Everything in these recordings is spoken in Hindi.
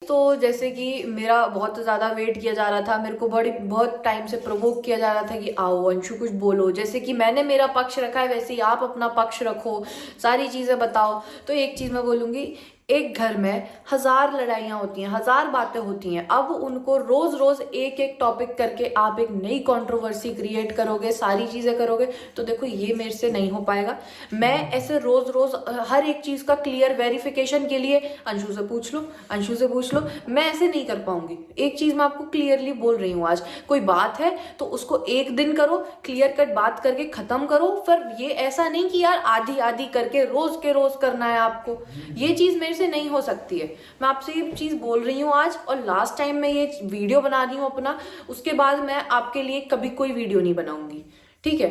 तो जैसे कि मेरा बहुत ज़्यादा वेट किया जा रहा था, मेरे को बहुत टाइम से प्रोवोक किया जा रहा था कि आओ अंशु कुछ बोलो, जैसे कि मैंने मेरा पक्ष रखा है वैसे ही आप अपना पक्ष रखो, सारी चीज़ें बताओ। तो एक चीज़ मैं बोलूँगी, एक घर में हजार लड़ाइयाँ होती हैं, हजार बातें होती हैं, अब उनको रोज रोज एक एक टॉपिक करके आप एक नई कंट्रोवर्सी क्रिएट करोगे, सारी चीजें करोगे, तो देखो ये मेरे से नहीं हो पाएगा। मैं ऐसे रोज रोज हर एक चीज का क्लियर वेरिफिकेशन के लिए अंशु से पूछ लो, अंशु से पूछ लो, मैं ऐसे नहीं कर पाऊंगी। एक चीज मैं आपको क्लियरली बोल रही हूँ, आज कोई बात है तो उसको एक दिन करो, क्लियर कट बात करके खत्म करो। फिर ये ऐसा नहीं कि यार आधी आधी करके रोज के रोज करना है आपको, ये चीज मेरे से नहीं हो सकती है। मैं आपसे ये चीज बोल रही हूँ आज, और लास्ट टाइम मैं ये वीडियो बना रही हूँ अपना, उसके बाद मैं आपके लिए कभी कोई वीडियो नहीं बनाऊंगी, ठीक है।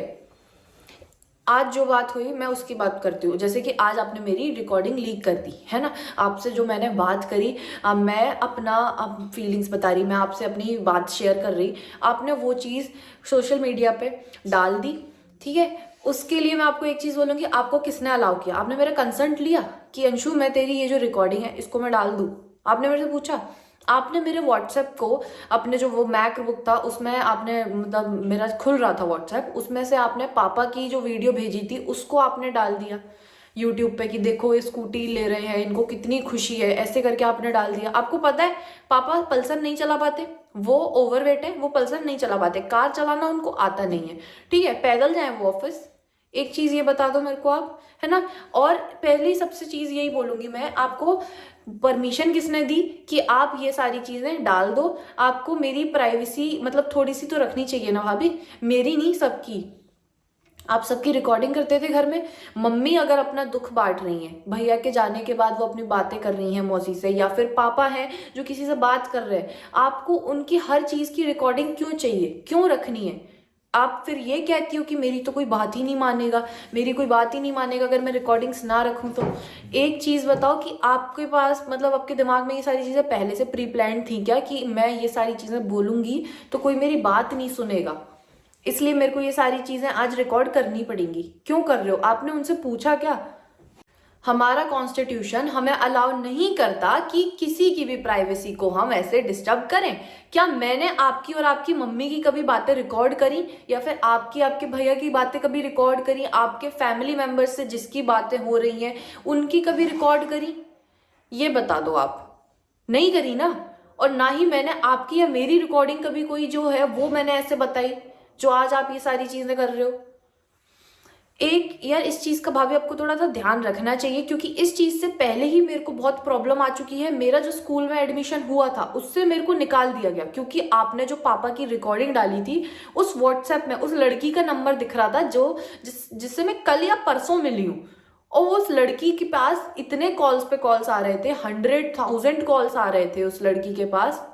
आज जो बात हुई मैं उसकी बात करती हूँ। जैसे कि आज आपने मेरी रिकॉर्डिंग लीक कर दी है ना, आपसे जो मैंने बात करी, मैं अपना फीलिंग्स बता रही, मैं आपसे अपनी बात शेयर कर रही, आपने वो चीज़ सोशल मीडिया पे डाल दी, ठीक है। उसके लिए मैं आपको एक चीज़ बोलूँगी, आपको किसने अलाउ किया? आपने मेरा कंसेंट लिया कि अंशु मैं तेरी ये जो रिकॉर्डिंग है इसको मैं डाल दूँ? आपने मेरे से पूछा? आपने मेरे व्हाट्सएप को, अपने जो वो मैकबुक था उसमें आपने, मतलब मेरा खुल रहा था व्हाट्सएप, उसमें से आपने पापा की जो वीडियो भेजी थी उसको आपने डाल दिया यूट्यूब पे कि देखो ये स्कूटी ले रहे हैं, इनको कितनी खुशी है, ऐसे करके आपने डाल दिया। आपको पता है पापा पल्सर नहीं चला पाते, वो ओवरवेट है, वो पल्सर नहीं चला पाते, कार चलाना उनको आता नहीं है, ठीक है, पैदल जाए वो ऑफिस। एक चीज ये बता दो मेरे को आप, है ना। और पहली सबसे चीज यही बोलूंगी मैं आपको, परमिशन किसने दी कि आप ये सारी चीजें डाल दो? आपको मेरी प्राइवेसी मतलब थोड़ी सी तो रखनी चाहिए ना भाभी, मेरी नहीं सबकी। आप सबकी रिकॉर्डिंग करते थे घर में, मम्मी अगर अपना दुख बांट रही हैं, भैया के जाने के बाद वो अपनी बातें कर रही हैं मौसी से, या फिर पापा हैं जो किसी से बात कर रहे हैं, आपको उनकी हर चीज की रिकॉर्डिंग क्यों चाहिए, क्यों रखनी है? आप फिर ये कहती हो कि मेरी तो कोई बात ही नहीं मानेगा, मेरी कोई बात ही नहीं मानेगा अगर मैं रिकॉर्डिंग्स ना रखूं तो। एक चीज बताओ कि आपके पास मतलब आपके दिमाग में ये सारी चीजें पहले से प्री प्लान थी क्या कि मैं ये सारी चीजें बोलूंगी तो कोई मेरी बात नहीं सुनेगा, इसलिए मेरे को ये सारी चीजें आज रिकॉर्ड करनी पड़ेंगी? क्यों कर रहे हो? आपने उनसे पूछा क्या? हमारा कॉन्स्टिट्यूशन हमें अलाउ नहीं करता कि किसी की भी प्राइवेसी को हम ऐसे डिस्टर्ब करें। क्या मैंने आपकी और आपकी मम्मी की कभी बातें रिकॉर्ड करी, या फिर आपकी आपके भैया की बातें कभी रिकॉर्ड करी, आपके फैमिली मेंबर्स से जिसकी बातें हो रही हैं उनकी कभी रिकॉर्ड करी? ये बता दो आप। नहीं करी ना। और ना ही मैंने आपकी या मेरी रिकॉर्डिंग कभी कोई जो है वो मैंने ऐसे बताई जो आज आप ये सारी चीजें कर रहे हो। एक यार इस चीज का भाभी आपको थोड़ा सा ध्यान रखना चाहिए, क्योंकि इस चीज से पहले ही मेरे को बहुत प्रॉब्लम आ चुकी है। मेरा जो स्कूल में एडमिशन हुआ था उससे मेरे को निकाल दिया गया, क्योंकि आपने जो पापा की रिकॉर्डिंग डाली थी उस व्हाट्सएप में उस लड़की का नंबर दिख रहा था जो जिससे मैं कल या परसों मिली हूँ, और उस लड़की के पास इतने कॉल्स पे कॉल्स आ रहे थे, 100,000 कॉल्स आ रहे थे उस लड़की के पास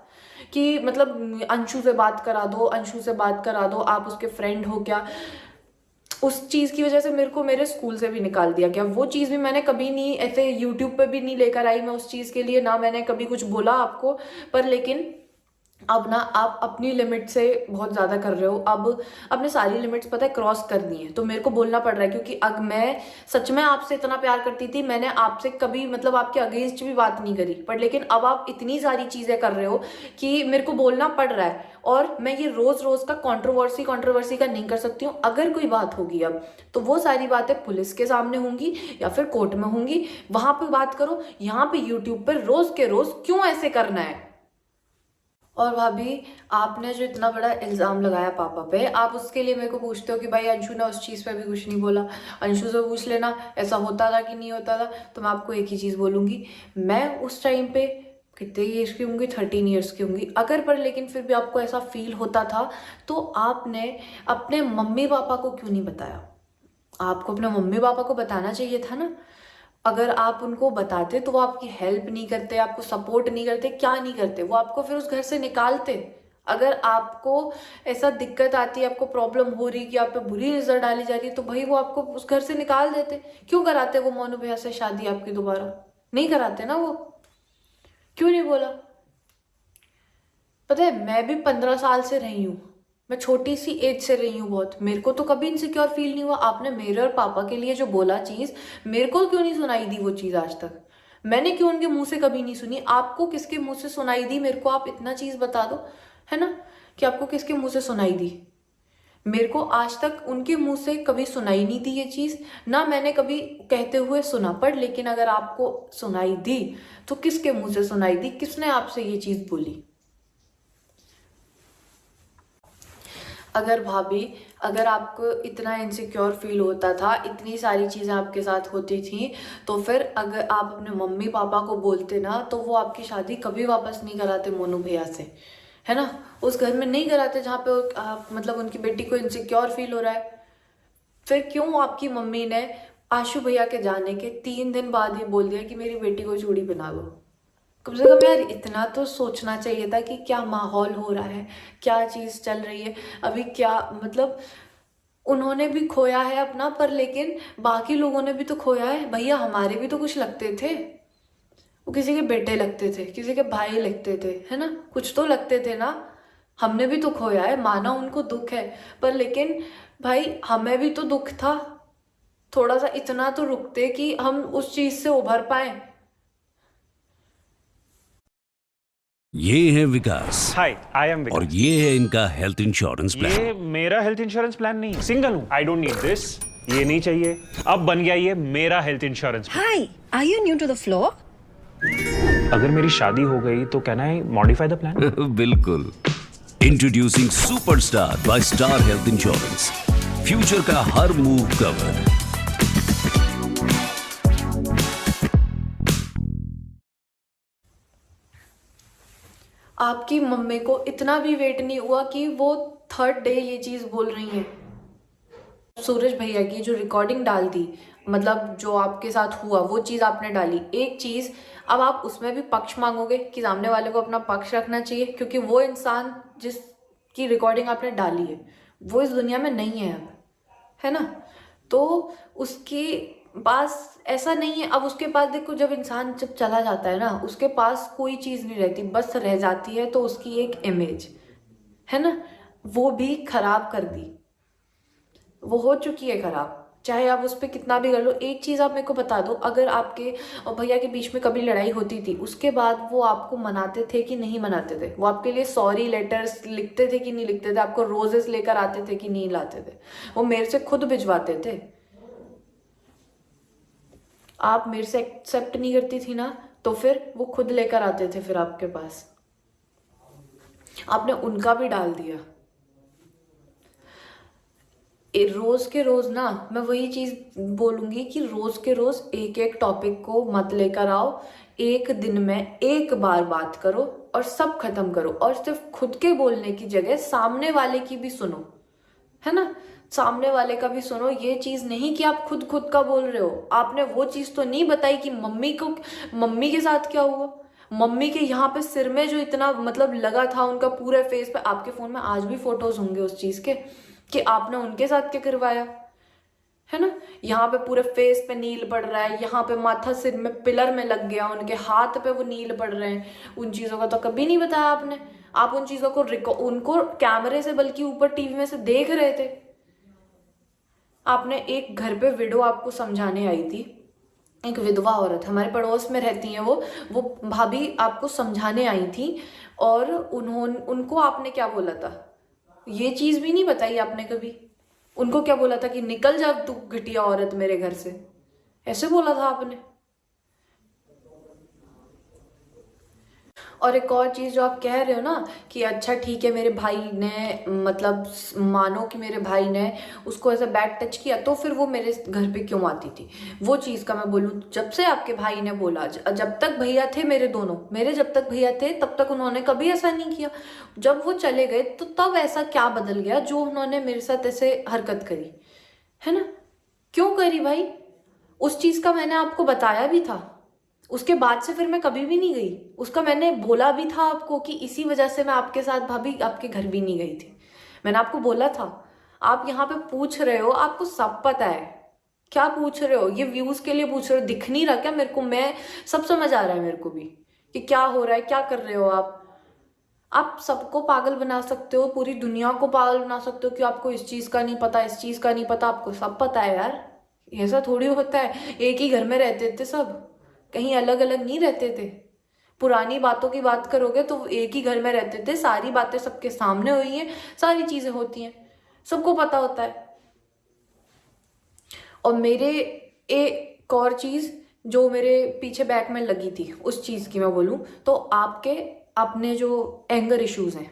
कि मतलब अंशु से बात करा दो, अंशु से बात करा दो, आप उसके फ्रेंड हो क्या। उस चीज की वजह से मेरे को मेरे स्कूल से भी निकाल दिया गया। वो चीज भी मैंने कभी नहीं ऐसे यूट्यूब पे भी नहीं लेकर आई मैं उस चीज के लिए, ना मैंने कभी कुछ बोला आपको, पर लेकिन अब ना आप अपनी लिमिट से बहुत ज्यादा कर रहे हो। अब आपने सारी लिमिट्स पता है क्रॉस कर दी है, तो मेरे को बोलना पड़ रहा है, क्योंकि अब मैं सच में आपसे इतना प्यार करती थी, मैंने आपसे कभी मतलब आपके अगेंस्ट भी बात नहीं करी, पर लेकिन अब आप इतनी सारी चीजें कर रहे हो कि मेरे को बोलना पड़ रहा है। और मैं ये रोज रोज का कंट्रोवर्सी का नहीं कर सकती हूँ। अगर कोई बात होगी अब तो वो सारी बातें पुलिस के सामने होंगी या फिर कोर्ट में होंगी, वहां पे बात करो। यहाँ पे यूट्यूब पर रोज के रोज क्यों ऐसे करना है? और भाभी आपने जो इतना बड़ा इल्जाम लगाया पापा पे, आप उसके लिए मेरे को पूछते हो कि भाई अंशु ने उस चीज पे भी कुछ नहीं बोला, अंशु से पूछ लेना ऐसा होता था कि नहीं होता था। तो मैं आपको एक ही चीज बोलूंगी, मैं उस टाइम पे कितने ईयर्स की होंगी, 13 ईयर्स की होंगी अगर, पर लेकिन फिर भी आपको ऐसा फील होता था तो आपने अपने मम्मी पापा को क्यों नहीं बताया? आपको अपने मम्मी पापा को बताना चाहिए था ना। अगर आप उनको बताते तो वो आपकी हेल्प नहीं करते, आपको सपोर्ट नहीं करते, क्या नहीं करते, वो आपको फिर उस घर से निकालते। अगर आपको ऐसा दिक्कत आती है, आपको प्रॉब्लम हो रही कि आप पे बुरी नजर डाली जा रही है, तो भाई वो आपको उस घर से निकाल देते। क्यों कराते वो मोनू भैया से शादी आपकी दोबारा? नहीं कराते ना वो। क्यों नहीं बोला? पता है मैं भी 15 साल से रही हूँ, मैं छोटी सी एज से रही हूँ बहुत, मेरे को तो कभी इनसिक्योर फील नहीं हुआ। आपने मेरे और पापा के लिए जो बोला चीज, मेरे को क्यों नहीं सुनाई दी वो चीज आज तक? मैंने क्यों उनके मुंह से कभी नहीं सुनी? आपको किसके मुंह से सुनाई दी? मेरे को आप इतना चीज बता दो, है ना, कि आपको किसके मुंह से सुनाई दी? मेरे को आज तक उनके मुंह से कभी सुनाई नहीं दी ये चीज, ना मैंने कभी कहते हुए सुना। पर लेकिन अगर आपको सुनाई दी तो किसके मुंह से सुनाई दी? किसने आपसे ये चीज बोली? अगर भाभी, अगर आपको इतना इनसिक्योर फील होता था, इतनी सारी चीज़ें आपके साथ होती थी, तो फिर अगर आप अपने मम्मी पापा को बोलते ना, तो वो आपकी शादी कभी वापस नहीं कराते मोनू भैया से, है ना। उस घर में नहीं कराते जहाँ पे मतलब उनकी बेटी को इनसिक्योर फील हो रहा है। फिर क्यों आपकी मम्मी ने आशु भैया के जाने के 3 दिन बाद ही बोल दिया कि मेरी बेटी को चूड़ी पहना लो? कम से कम यार इतना तो सोचना चाहिए था कि क्या माहौल हो रहा है, क्या चीज़ चल रही है अभी, क्या मतलब उन्होंने भी खोया है अपना, पर लेकिन बाकी लोगों ने भी तो खोया है। भैया हमारे भी तो कुछ लगते थे, वो किसी के बेटे लगते थे, किसी के भाई लगते थे, है ना, कुछ तो लगते थे ना। हमने भी तो खोया है, माना उनको दुख है, पर लेकिन भाई हमें भी तो दुख था। थोड़ा सा इतना तो रुकते कि हम उस चीज से उभर पाए। ये है विकास हाय, आई एम और विकास। ये है इनका हेल्थ इंश्योरेंस प्लान। ये मेरा हेल्थ इंश्योरेंस प्लान नहीं है, सिंगल हूँ, आई डोंट नीड दिस। ये नहीं चाहिए, अब बन गया ये मेरा health insurance. Hi, are you new to the floor? अगर मेरी शादी हो गई तो can I modify the plan? बिल्कुल। Introducing superstar by star health insurance, future का हर मूव कवर। आपकी मम्मी को इतना भी वेट नहीं हुआ कि वो 3rd डे ये चीज़ बोल रही हैं। सूरज भैया की जो रिकॉर्डिंग डाल दी, मतलब जो आपके साथ हुआ वो चीज़ आपने डाली, एक चीज़, अब आप उसमें भी पक्ष मांगोगे कि सामने वाले को अपना पक्ष रखना चाहिए, क्योंकि वो इंसान जिसकी रिकॉर्डिंग आपने डाली है वो इस दुनिया में नहीं है अब, है ना। तो उसके पास ऐसा नहीं है। अब उसके पास देखो, जब इंसान जब चला जाता है ना, उसके पास कोई चीज़ नहीं रहती, बस रह जाती है तो उसकी एक इमेज, है ना, वो भी खराब कर दी, वो हो चुकी है खराब। चाहे आप उस पर कितना भी कर लो। एक चीज़ आप मेरे को बता दो, अगर आपके और भैया के बीच में कभी लड़ाई होती थी, उसके बाद वो आपको मनाते थे कि नहीं मनाते थे? वो आपके लिए सॉरी लेटर्स लिखते थे कि नहीं लिखते थे? आपको रोजेस लेकर आते थे कि नहीं लाते थे? वो मेरे से खुद भिजवाते थे। आप मेरे से एक्सेप्ट नहीं करती थी ना, तो फिर वो खुद लेकर आते थे फिर आपके पास। आपने उनका भी डाल दिया। रोज के रोज ना, मैं वही चीज बोलूंगी कि रोज के रोज एक एक टॉपिक को मत लेकर आओ। एक दिन में एक बार बात करो और सब खत्म करो, और सिर्फ खुद के बोलने की जगह सामने वाले की भी सुनो, है ना। सामने वाले का भी सुनो। ये चीज नहीं कि आप खुद खुद का बोल रहे हो। आपने वो चीज तो नहीं बताई कि मम्मी के साथ क्या हुआ। मम्मी के यहाँ पे सिर में जो इतना मतलब लगा था उनका पूरे फेस पे, आपके फोन में आज भी फोटोज होंगे उस चीज के, कि आपने उनके साथ क्या करवाया, है ना। यहाँ पे पूरे फेस पे नील पड़ रहा है, यहाँ पे माथा सिर में पिलर में लग गया, उनके हाथ पे वो नील पड़ रहे हैं। उन चीजों का तो कभी नहीं बताया आपने। आप उन चीजों को उनको कैमरे से बल्कि ऊपर टीवी में से देख रहे थे। आपने एक घर पे विडो आपको समझाने आई थी, एक विधवा औरत हमारे पड़ोस में रहती हैं, वो भाभी आपको समझाने आई थी, और उनको आपने क्या बोला था? ये चीज भी नहीं बताई आपने कभी। उनको क्या बोला था कि निकल जा तू घटिया औरत मेरे घर से, ऐसे बोला था आपने। और एक और चीज जो आप कह रहे हो ना कि अच्छा ठीक है मेरे भाई ने, मतलब मानो कि मेरे भाई ने उसको ऐसा बैड टच किया, तो फिर वो मेरे घर पे क्यों आती थी? वो चीज का मैं बोलूँ, जब से आपके भाई ने बोला, जब तक भैया थे मेरे दोनों, मेरे जब तक भैया थे तब तक उन्होंने कभी ऐसा नहीं किया। जब वो चले गए तो तब ऐसा क्या बदल गया जो उन्होंने मेरे साथ ऐसे हरकत करी, है ना। क्यों करी भाई? उस चीज का मैंने आपको बताया भी था। उसके बाद से फिर मैं कभी भी नहीं गई। उसका मैंने बोला भी था आपको कि इसी वजह से मैं आपके साथ भाभी आपके घर भी नहीं गई थी। मैंने आपको बोला था। आप यहाँ पे पूछ रहे हो, आपको सब पता है। क्या पूछ रहे हो? ये व्यूज के लिए पूछ रहे हो? दिख नहीं रहा क्या मेरे को? मैं सब समझ आ रहा है मेरे को भी कि क्या हो रहा है, क्या कर रहे हो आप। आप सबको पागल बना सकते हो, पूरी दुनिया को पागल बना सकते हो कि आपको इस चीज का नहीं पता, इस चीज का नहीं पता। आपको सब पता है यार, ऐसा थोड़ी होता है। एक ही घर में रहते थे सब, कहीं अलग अलग नहीं रहते थे। पुरानी बातों की बात करोगे तो एक ही घर में रहते थे, सारी बातें सबके सामने हुई हैं, सारी चीजें होती हैं, सबको पता होता है। और मेरे एक और चीज जो मेरे पीछे बैक में लगी थी, उस चीज की मैं बोलूं तो आपके अपने जो एंगर इश्यूज हैं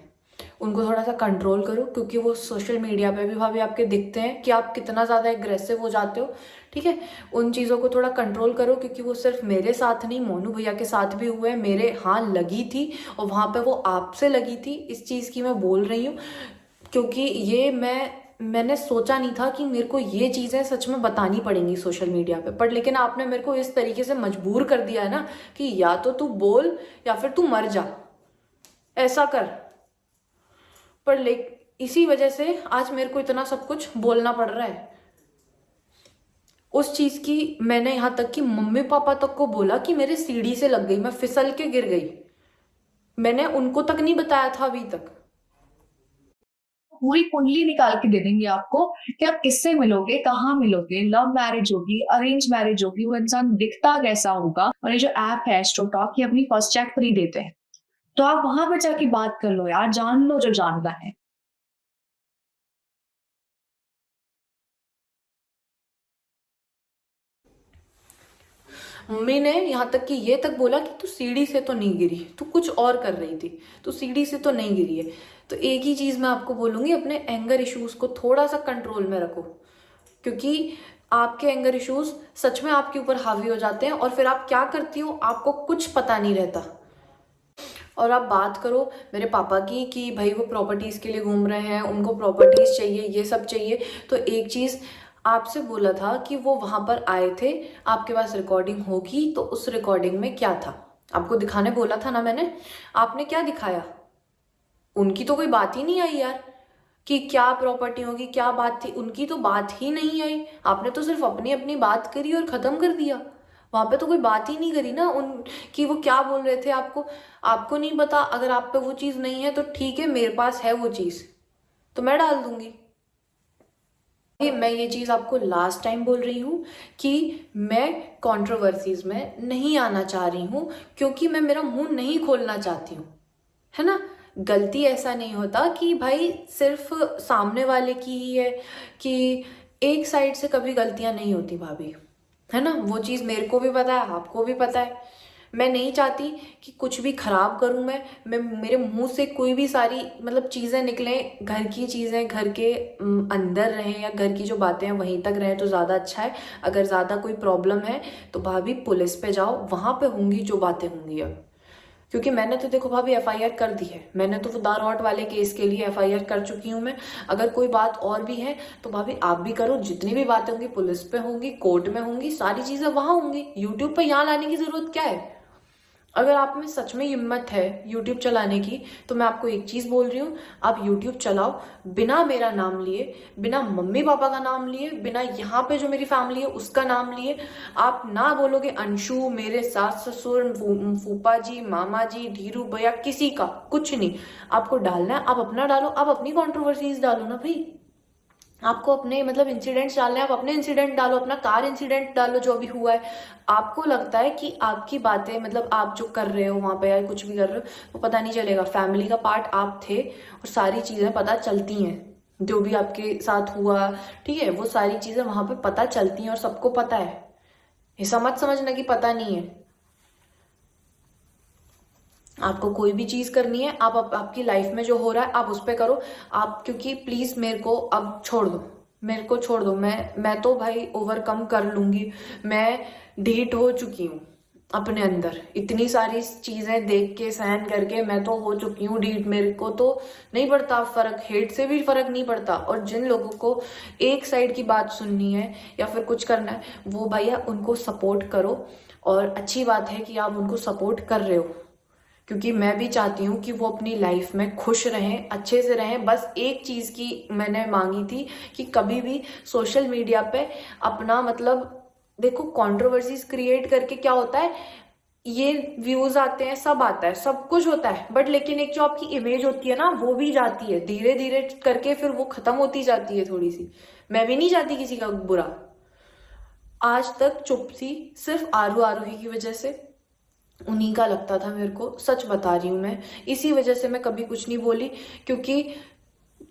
उनको थोड़ा सा कंट्रोल करो, क्योंकि वो सोशल मीडिया पे भी भाभी आपके दिखते हैं कि आप कितना ज़्यादा एग्रेसिव हो जाते हो। ठीक है, उन चीज़ों को थोड़ा कंट्रोल करो, क्योंकि वो सिर्फ मेरे साथ नहीं, मोनू भैया के साथ भी हुए, मेरे हाँ लगी थी और वहाँ पे वो आपसे लगी थी। इस चीज़ की मैं बोल रही हूँ क्योंकि ये मैंने सोचा नहीं था कि मेरे को ये चीज़ें सच में बतानी पड़ेंगी सोशल मीडिया पे, पर लेकिन आपने मेरे को इस तरीके से मजबूर कर दिया है ना कि या तो तू बोल या फिर तू मर जा, ऐसा कर। पर इसी वजह से आज मेरे को इतना सब कुछ बोलना पड़ रहा है। उस चीज की मैंने यहाँ तक कि मम्मी पापा तक को बोला कि मेरे सीढ़ी से लग गई, मैं फिसल के गिर गई। मैंने उनको तक नहीं बताया था अभी तक। पूरी कुंडली निकाल के दे देंगे आपको कि आप किससे मिलोगे, कहाँ मिलोगे, लव मैरिज होगी, अरेंज मैरिज होगी, वो इंसान दिखता कैसा होगा। और ये जो ऐप है एस्ट्रोटॉक, ये अपनी फर्स्ट चेक फ्री देते हैं, तो आप वहां पर जाके बात कर लो यार, जान लो जो जानना है। मम्मी ने यहाँ तक कि ये तक बोला कि तू सीढ़ी से तो नहीं गिरी, तू कुछ और कर रही थी, तू सीढ़ी से तो नहीं गिरी है। तो एक ही चीज़ मैं आपको बोलूँगी, अपने एंगर इश्यूज़ को थोड़ा सा कंट्रोल में रखो, क्योंकि आपके एंगर इश्यूज़ सच में आपके ऊपर हावी हो जाते हैं और फिर आप क्या करती हो आपको कुछ पता नहीं रहता। और आप बात करो मेरे पापा की कि भाई वो प्रॉपर्टीज़ के लिए घूम रहे हैं, उनको प्रॉपर्टीज़ चाहिए, ये सब चाहिए। तो एक चीज़ आपसे बोला था कि वो वहाँ पर आए थे, आपके पास रिकॉर्डिंग होगी, तो उस रिकॉर्डिंग में क्या था आपको दिखाने बोला था ना मैंने, आपने क्या दिखाया? उनकी तो कोई बात ही नहीं आई यार कि क्या प्रॉपर्टी होगी, क्या बात थी, उनकी तो बात ही नहीं आई। आपने तो सिर्फ अपनी अपनी बात करी और ख़त्म कर दिया। वहाँ पे तो कोई बात ही नहीं करी ना उन कि वो क्या बोल रहे थे। आपको नहीं पता, अगर आप पे वो चीज़ नहीं है तो ठीक है, मेरे पास है वो चीज़ तो मैं डाल दूंगी। मैं ये चीज़ आपको लास्ट टाइम बोल रही हूँ कि मैं कंट्रोवर्सीज में नहीं आना चाह रही हूँ, क्योंकि मैं मेरा मुंह नहीं खोलना चाहती हूँ, है ना। गलती ऐसा नहीं होता कि भाई सिर्फ सामने वाले की ही है, कि एक साइड से कभी गलतियाँ नहीं होती भाभी, है ना। वो चीज़ मेरे को भी पता है, आपको भी पता है। मैं नहीं चाहती कि कुछ भी खराब करूं मैं मेरे मुंह से कोई भी सारी मतलब चीज़ें निकलें, घर की चीज़ें घर के अंदर रहें या घर की जो बातें हैं वहीं तक रहें तो ज़्यादा अच्छा है। अगर ज़्यादा कोई प्रॉब्लम है तो भाभी पुलिस पे जाओ, वहाँ पे होंगी जो बातें होंगी। अब क्योंकि मैंने तो देखो भाभी FIR कर दी है, मैंने तो वो दारौट वाले केस के लिए FIR कर चुकी हूँ मैं। अगर कोई बात और भी है तो भाभी आप भी करो, जितनी भी बातें होंगी पुलिस पे होंगी, कोर्ट में होंगी, सारी चीज़ें वहाँ होंगी। यूट्यूब पे यहाँ लाने की ज़रूरत क्या है? अगर आप में सच में हिम्मत है यूट्यूब चलाने की तो मैं आपको एक चीज़ बोल रही हूँ, आप यूट्यूब चलाओ बिना मेरा नाम लिए, बिना मम्मी पापा का नाम लिए, बिना यहाँ पे जो मेरी फैमिली है उसका नाम लिए। आप ना बोलोगे अंशु, मेरे सास ससुर, फूफा जी, मामा जी, धीरू भैया, किसी का कुछ नहीं। आपको डालना है आप अपना डालो, आप अपनी कॉन्ट्रोवर्सीज डालो ना भाई। आपको अपने मतलब इंसिडेंट्स डालने हैं, आप अपने इंसिडेंट डालो, अपना कार इंसिडेंट डालो जो भी हुआ है। आपको लगता है कि आपकी बातें मतलब आप जो कर रहे हो वहाँ पे या कुछ भी कर रहे हो वो पता नहीं चलेगा, फैमिली का पार्ट आप थे और सारी चीज़ें पता चलती हैं जो भी आपके साथ हुआ, ठीक है, वो सारी चीज़ें वहाँ पे पता चलती हैं और सबको पता है। ऐसा मत समझना कि पता नहीं है। आपको कोई भी चीज़ करनी है आपकी लाइफ में जो हो रहा है आप उस पर करो आप, क्योंकि प्लीज़ मेरे को अब छोड़ दो, मेरे को छोड़ दो। मैं तो भाई ओवरकम कर लूँगी, मैं ढीठ हो चुकी हूँ अपने अंदर, इतनी सारी चीज़ें देख के सहन करके मैं तो हो चुकी हूँ ढीठ। मेरे को तो नहीं पड़ता फ़र्क, हेट से भी फ़र्क नहीं पड़ता। और जिन लोगों को एक साइड की बात सुननी है या फिर कुछ करना है वो भैया उनको सपोर्ट करो। और अच्छी बात है कि आप उनको सपोर्ट कर रहे हो, क्योंकि मैं भी चाहती हूँ कि वो अपनी लाइफ में खुश रहें, अच्छे से रहें। बस एक चीज़ की मैंने मांगी थी कि कभी भी सोशल मीडिया पे अपना मतलब देखो कंट्रोवर्सीज क्रिएट करके क्या होता है, ये व्यूज आते हैं, सब आता है, सब कुछ होता है, बट लेकिन एक जो आपकी इमेज होती है ना वो भी जाती है धीरे धीरे करके, फिर वो खत्म होती जाती है थोड़ी सी। मैं भी नहीं चाहती किसी का बुरा। आज तक चुप थी, सिर्फ आरोही की वजह से। उन्हीं का लगता था मेरे को, सच बता रही हूँ मैं। इसी वजह से मैं कभी कुछ नहीं बोली, क्योंकि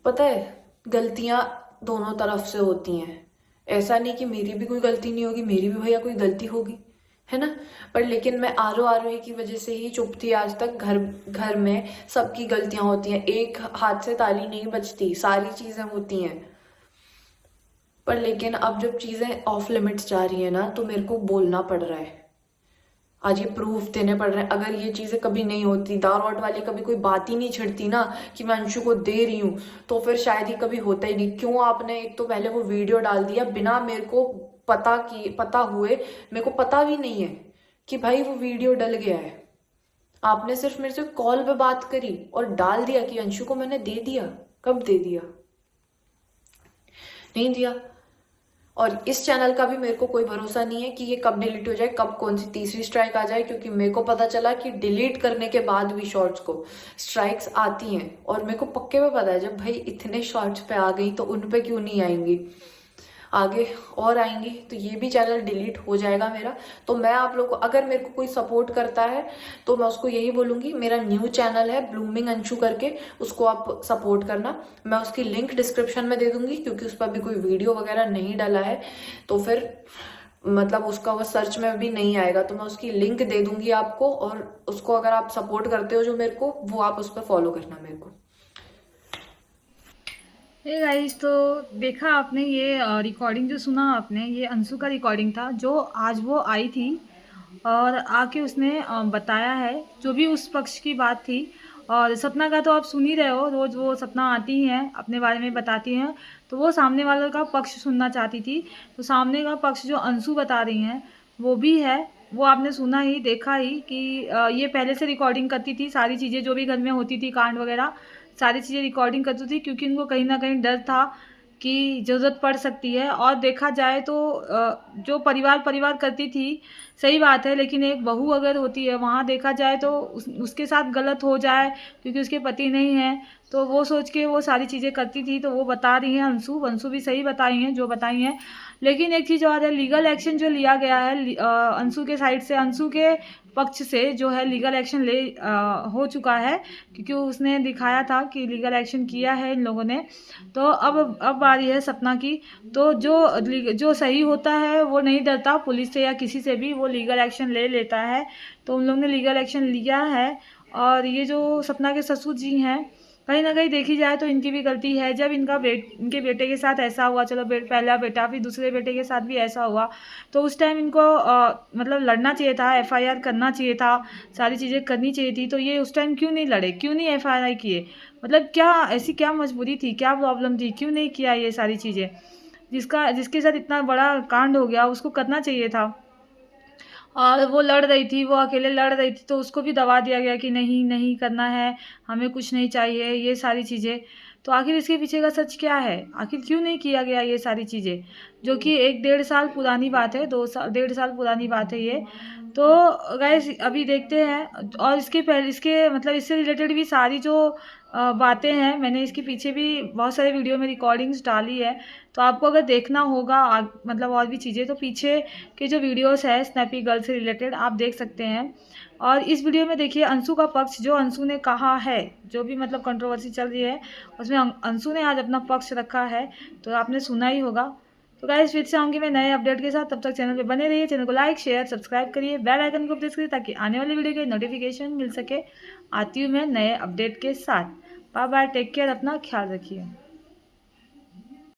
पता है गलतियां दोनों तरफ से होती हैं। ऐसा नहीं कि मेरी भी कोई गलती नहीं होगी, मेरी भी भैया कोई गलती होगी, है ना। पर लेकिन मैं आरोही की वजह से ही चुप थी आज तक। घर में सबकी गलतियां होती हैं, एक हाथ से ताली नहीं बजती, सारी चीजें होती हैं। पर लेकिन अब जब चीजें ऑफ लिमिट्स जा रही है ना, तो मेरे को बोलना पड़ रहा है। आज ये प्रूफ देने पड़ रहे हैं। अगर ये चीजें कभी नहीं होती, दाल वाट वाली कभी कोई बात ही नहीं छिड़ती ना कि मैं अंशु को दे रही हूँ, तो फिर शायद ही कभी होता ही नहीं। क्यों आपने एक तो पहले वो वीडियो डाल दिया बिना मेरे को पता हुए। मेरे को पता भी नहीं है कि भाई वो वीडियो डल गया है। आपने सिर्फ मेरे से कॉल पे बात करी और डाल दिया कि अंशु को मैंने दे दिया। कब दे दिया? नहीं दिया। और इस चैनल का भी मेरे को कोई भरोसा नहीं है कि ये कब डिलीट हो जाए, कब कौन सी तीसरी स्ट्राइक आ जाए, क्योंकि मेरे को पता चला कि डिलीट करने के बाद भी शॉर्ट्स को स्ट्राइक्स आती हैं। और मेरे को पक्के में पता है जब भाई इतने शॉर्ट्स पे आ गई तो उन पे क्यों नहीं आएंगी, आगे और आएंगी। तो ये भी चैनल डिलीट हो जाएगा मेरा। तो मैं आप लोग को, अगर मेरे को कोई सपोर्ट करता है तो मैं उसको यही बोलूँगी, मेरा न्यू चैनल है ब्लूमिंग अंशु करके, उसको आप सपोर्ट करना। मैं उसकी लिंक डिस्क्रिप्शन में दे दूँगी, क्योंकि उस पर भी कोई वीडियो वगैरह नहीं डाला है, तो फिर मतलब उसका वो सर्च में भी नहीं आएगा। तो मैं उसकी लिंक दे दूँगी आपको, और उसको अगर आप सपोर्ट करते हो जो मेरे को, वो आप उस पर फॉलो करना मेरे को। हे गाइस, तो देखा आपने ये रिकॉर्डिंग जो सुना आपने, ये अंशु का रिकॉर्डिंग था जो आज वो आई थी और आके उसने बताया है जो भी उस पक्ष की बात थी। और सपना का तो आप सुन ही रहे हो, रोज़ वो सपना आती हैं अपने बारे में बताती हैं, तो वो सामने वाले का पक्ष सुनना चाहती थी। तो सामने का पक्ष जो अंशु बता रही हैं वो भी है, वो आपने सुना ही देखा ही कि ये पहले से रिकॉर्डिंग करती थी, सारी चीज़ें जो भी घर में होती थी कांड वगैरह सारी चीज़ें रिकॉर्डिंग करती थी, क्योंकि उनको कहीं ना कहीं डर था कि ज़रूरत पड़ सकती है। और देखा जाए तो जो परिवार करती थी, सही बात है, लेकिन एक बहू अगर होती है वहाँ देखा जाए तो उसके साथ गलत हो जाए क्योंकि उसके पति नहीं हैं, तो वो सोच के वो सारी चीज़ें करती थी। तो वो बता रही हैं अंशु भी सही बताई हैं जो बताई हैं। लेकिन एक चीज़ और है, लीगल एक्शन जो लिया गया है अंशु के साइड से, अंशु के पक्ष से जो है लीगल एक्शन हो चुका है, क्योंकि उसने दिखाया था कि लीगल एक्शन किया है इन लोगों ने। तो अब बारी है सपना की। तो जो सही होता है वो नहीं डरता पुलिस से या किसी से भी, वो लीगल एक्शन ले लेता है। तो उन लोगों ने लीगल एक्शन लिया है। और ये जो सपना के ससुर जी हैं, कहीं ना कहीं देखी जाए तो इनकी भी गलती है। जब इनके बेटे के साथ ऐसा हुआ, चलो पहला बेटा फिर दूसरे बेटे के साथ भी ऐसा हुआ, तो उस टाइम इनको मतलब लड़ना चाहिए था, एफआईआर करना चाहिए था, सारी चीज़ें करनी चाहिए थी। तो ये उस टाइम क्यों नहीं लड़े, क्यों नहीं एफआईआर किए? मतलब क्या ऐसी क्या मजबूरी थी, क्या प्रॉब्लम थी, क्यों नहीं किया ये सारी चीज़ें? जिसके साथ इतना बड़ा कांड हो गया उसको करना चाहिए था। और वो लड़ रही थी, वो अकेले लड़ रही थी, तो उसको भी दबा दिया गया कि नहीं नहीं करना है, हमें कुछ नहीं चाहिए, ये सारी चीज़ें। तो आखिर इसके पीछे का सच क्या है? आखिर क्यों नहीं किया गया ये सारी चीज़ें, जो कि 1-1.5 साल पुरानी बात है, 1.5 साल पुरानी बात है ये। तो गाइस अभी देखते हैं। और इसके मतलब इससे रिलेटेड भी सारी जो बातें हैं, मैंने इसके पीछे भी बहुत सारे वीडियो में रिकॉर्डिंग्स डाली है। तो आपको अगर देखना होगा मतलब और भी चीज़ें, तो पीछे के जो वीडियोस है स्नैपी गर्ल से रिलेटेड आप देख सकते हैं। और इस वीडियो में देखिए अंशु का पक्ष, जो अंशु ने कहा है, जो भी मतलब कंट्रोवर्सी चल रही है उसमें अंशु ने आज अपना पक्ष रखा है, तो आपने सुना ही होगा। तो गाइस फिर से आऊँगी मैं नए अपडेट के साथ, तब तक चैनल पे बने रहिए, चैनल को लाइक शेयर सब्सक्राइब करिए, बेल आइकन को प्रेस करिए ताकि आने वाली वीडियो के नोटिफिकेशन मिल सके। आती हूँ मैं नए अपडेट के साथ। बाय बाय, टेक केयर, अपना ख्याल रखिए।